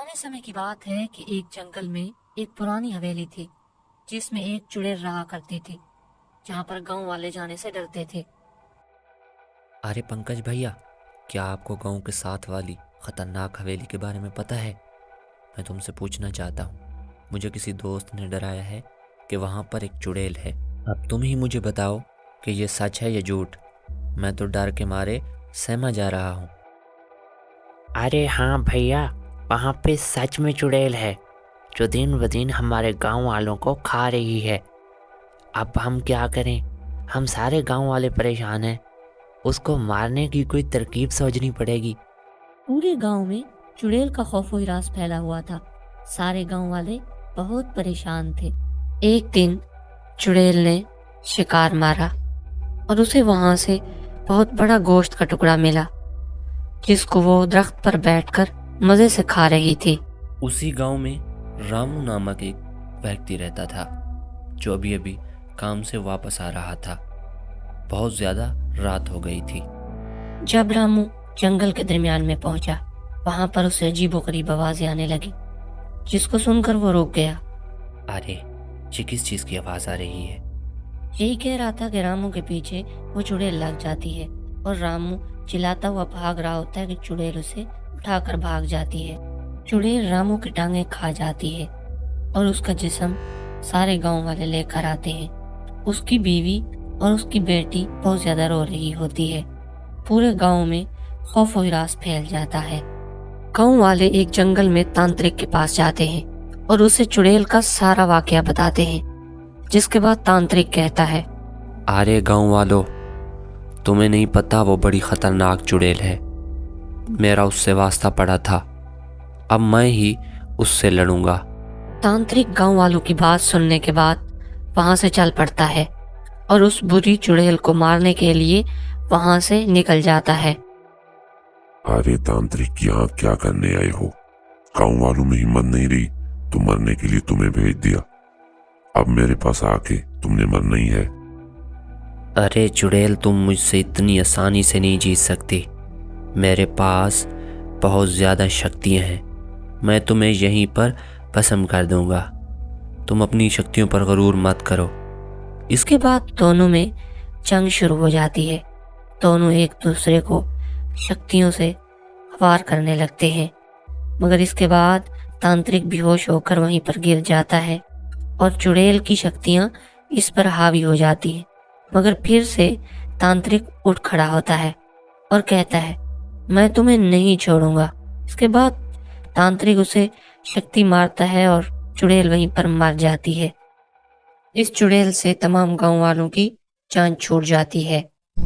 पुराने समय की बात है कि एक जंगल में एक पुरानी हवेली थी जिसमें एक चुड़ैल रहा करती थी, जहाँ पर गांव वाले जाने से डरते थे। अरे पंकज भैया, क्या आपको गांव के साथ वाली खतरनाक हवेली के बारे में पता है? मैं तुमसे पूछना चाहता हूँ। मुझे किसी दोस्त ने डराया है कि वहाँ पर एक चुड़ैल है। अब तुम ही मुझे बताओ कि ये सच है या झूठ। मैं तो डर के मारे सहमा जा रहा हूँ। अरे हाँ भैया, वहाँ पे सच में चुड़ैल है जो दिन ब दिन हमारे गांव वालों को खा रही है। अब हम क्या करें? हम सारे गांव वाले परेशान हैं। उसको मारने की कोई तरकीब सोचनी पड़ेगी। पूरे गांव में चुड़ैल का खौफो हिरास फैला हुआ था। सारे गांव वाले बहुत परेशान थे। एक दिन चुड़ैल ने शिकार मारा और उसे वहां से बहुत बड़ा गोश्त का टुकड़ा मिला, जिसको वो दरख्त पर बैठकर मजे से खा रही थी। उसी गांव में रामू नामक एक व्यक्ति रहता था जो अभी अभी काम से वापस आ रहा था। बहुत ज़्यादा रात हो गई थी। जब रामू जंगल के दरमियान में पहुंचा, वहां पर उसे अजीबोगरीब आवाजें आने लगी, जिसको सुनकर वो रुक गया। अरे, ये किस चीज़ की आवाज़ आ रही है? यही कह रहा था कि रामू के पीछे वो चुड़ैल लग जाती है और रामू चिल्लाता हुआ भाग रहा होता है कि चुड़ैल उसे उठाकर भाग जाती है। चुड़ैल रामू की टांगें खा जाती है और उसका जिस्म सारे गांव वाले लेकर आते हैं। उसकी बीवी और उसकी बेटी बहुत ज्यादा रो रही होती है। पूरे गांव में खौफ और हिरास फैल जाता है। गांव वाले एक जंगल में तांत्रिक के पास जाते हैं और उसे चुड़ैल का सारा वाकया बताते हैं, जिसके बाद तांत्रिक कहता है, अरे गांव वालों, तुम्हें नहीं पता वो बड़ी खतरनाक चुड़ैल है। मेरा उससे वास्ता पड़ा था, अब मैं ही उससे लड़ूंगा। तांत्रिक गांव वालों की बात सुनने के बाद वहां से चल पड़ता है और उस बुरी चुड़ैल को मारने के लिए वहां से निकल जाता है। अरे तांत्रिक, यहाँ क्या करने आए हो? गांव वालों में हिम्मत नहीं रही तो मरने के लिए तुम्हें भेज दिया। अब मेरे पास आके तुमने मरना ही है। अरे चुड़ैल, तुम मुझसे इतनी आसानी से नहीं जीत सकती। मेरे पास बहुत ज़्यादा शक्तियाँ हैं। मैं तुम्हें यहीं पर भस्म कर दूंगा। तुम अपनी शक्तियों पर गरूर मत करो। इसके बाद दोनों में जंग शुरू हो जाती है। दोनों एक दूसरे को शक्तियों से वार करने लगते हैं, मगर इसके बाद तांत्रिक बेहोश होकर वहीं पर गिर जाता है और चुड़ैल की शक्तियां इस पर हावी हो जाती हैं। मगर फिर से तांत्रिक उठ खड़ा होता है और कहता है, मैं तुम्हें नहीं छोड़ूंगा। इसके बाद तांत्रिक उसे शक्ति मारता है और चुड़ैल वहीं पर मर जाती है। इस चुड़ैल से तमाम गांव वालों की जान छूट जाती है।